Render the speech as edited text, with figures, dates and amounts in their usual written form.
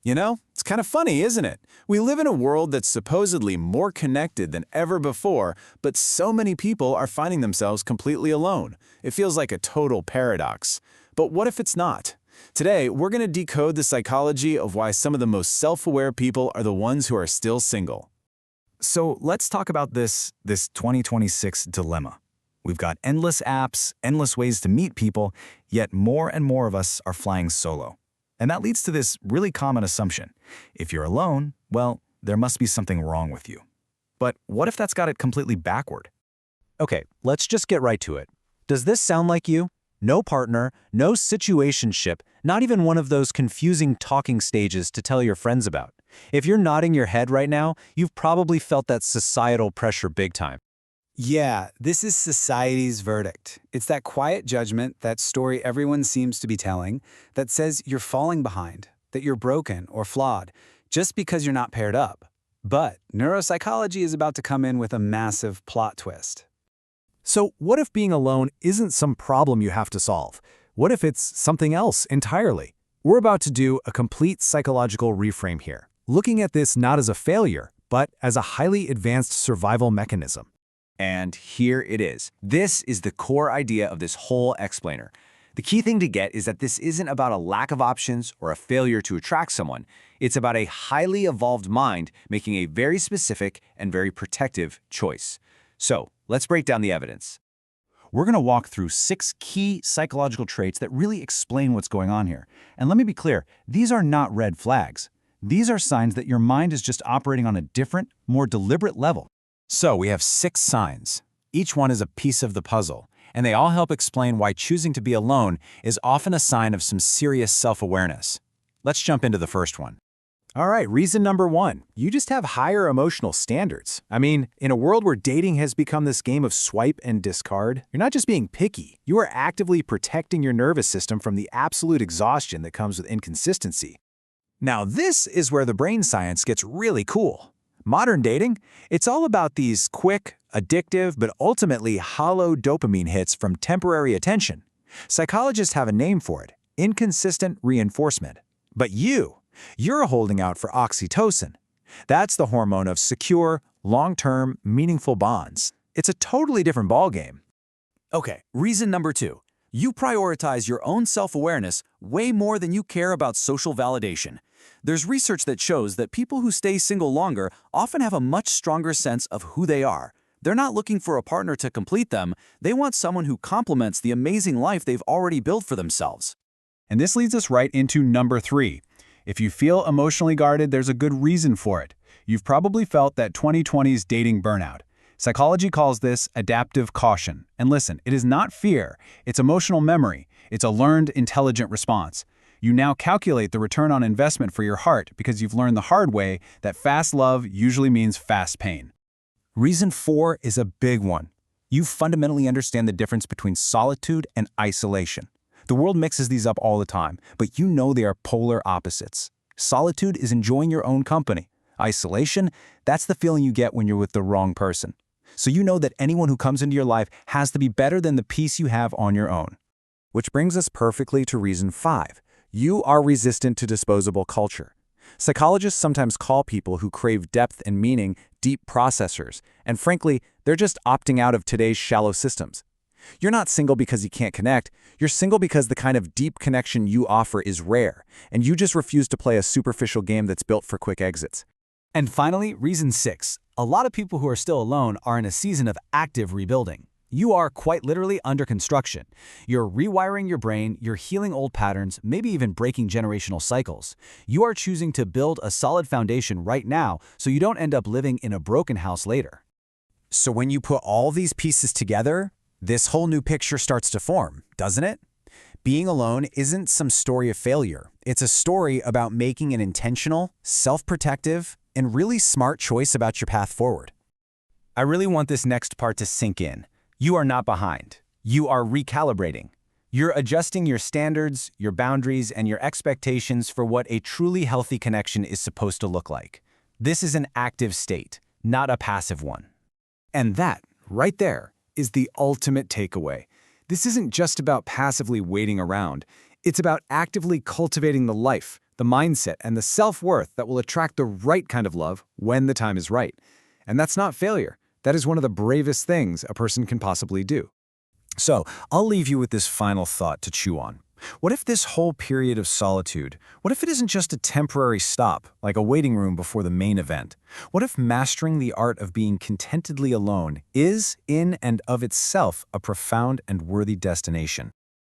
You know, it's kind of funny, isn't it? We live in a world that's supposedly more connected than ever before, but so many people are finding themselves completely alone. It feels like a total paradox. But what if it's not? Today, we're going to decode the psychology of why some of the most self-aware people are the ones who are still single. So let's talk about this 2026 dilemma. We've got endless apps, endless ways to meet people, yet more and more of us are flying solo. And that leads to this really common assumption. If you're alone, well, there must be something wrong with you. But what if that's got it completely backward? Okay, let's just get right to it. Does this sound like you? No partner, no situationship, not even one of those confusing talking stages to tell your friends about. If you're nodding your head right now, you've probably felt that societal pressure big time. Yeah, this is society's verdict. It's that quiet judgment, that story everyone seems to be telling, that says you're falling behind, that you're broken or flawed, just because you're not paired up. But neuropsychology is about to come in with a massive plot twist. So what if being alone isn't some problem you have to solve? What if it's something else entirely? We're about to do a complete psychological reframe here, looking at this not as a failure, but as a highly advanced survival mechanism. And here it is. This is the core idea of this whole explainer. The key thing to get is that this isn't about a lack of options or a failure to attract someone. It's about a highly evolved mind making a very specific and very protective choice. So let's break down the evidence. We're going to walk through 6 key psychological traits that really explain what's going on here. And let me be clear, these are not red flags. These are signs that your mind is just operating on a different, more deliberate level. So we have 6 signs. Each one is a piece of the puzzle, and they all help explain why choosing to be alone is often a sign of some serious self-awareness. Let's jump into the first one. All right, reason number 1, you just have higher emotional standards. I mean, in a world where dating has become this game of swipe and discard, you're not just being picky, you are actively protecting your nervous system from the absolute exhaustion that comes with inconsistency. Now this is where the brain science gets really cool. Modern dating, it's all about these quick, addictive, but ultimately hollow dopamine hits from temporary attention. Psychologists have a name for it, inconsistent reinforcement. But you're holding out for oxytocin. That's the hormone of secure, long-term, meaningful bonds. It's a totally different ballgame. Okay, reason number 2. You prioritize your own self-awareness way more than you care about social validation. There's research that shows that people who stay single longer often have a much stronger sense of who they are. They're not looking for a partner to complete them. They want someone who complements the amazing life they've already built for themselves. And this leads us right into number 3. If you feel emotionally guarded, there's a good reason for it. You've probably felt that 2020's dating burnout. Psychology calls this adaptive caution. And listen, it is not fear, it's emotional memory. It's a learned, intelligent response. You now calculate the return on investment for your heart because you've learned the hard way that fast love usually means fast pain. Reason 4 is a big one. You fundamentally understand the difference between solitude and isolation. The world mixes these up all the time, but you know they are polar opposites. Solitude is enjoying your own company. Isolation, that's the feeling you get when you're with the wrong person. So you know that anyone who comes into your life has to be better than the peace you have on your own. Which brings us perfectly to reason 5. You are resistant to disposable culture. Psychologists sometimes call people who crave depth and meaning deep processors, and frankly, they're just opting out of today's shallow systems. You're not single because you can't connect, you're single because the kind of deep connection you offer is rare, and you just refuse to play a superficial game that's built for quick exits. And finally, reason 6. A lot of people who are still alone are in a season of active rebuilding. You are quite literally under construction. You're rewiring your brain, you're healing old patterns, maybe even breaking generational cycles. You are choosing to build a solid foundation right now so you don't end up living in a broken house later. So when you put all these pieces together, this whole new picture starts to form, doesn't it? Being alone isn't some story of failure. It's a story about making an intentional, self-protective, and really smart choice about your path forward. I really want this next part to sink in. You are not behind. You are recalibrating. You're adjusting your standards, your boundaries, and your expectations for what a truly healthy connection is supposed to look like. This is an active state, not a passive one. And that, right there, is the ultimate takeaway. This isn't just about passively waiting around. It's about actively cultivating the life, the mindset, and the self-worth that will attract the right kind of love when the time is right. And that's not failure. That is one of the bravest things a person can possibly do. So, I'll leave you with this final thought to chew on. What if this whole period of solitude, what if it isn't just a temporary stop, like a waiting room before the main event? What if mastering the art of being contentedly alone is, in and of itself, a profound and worthy destination?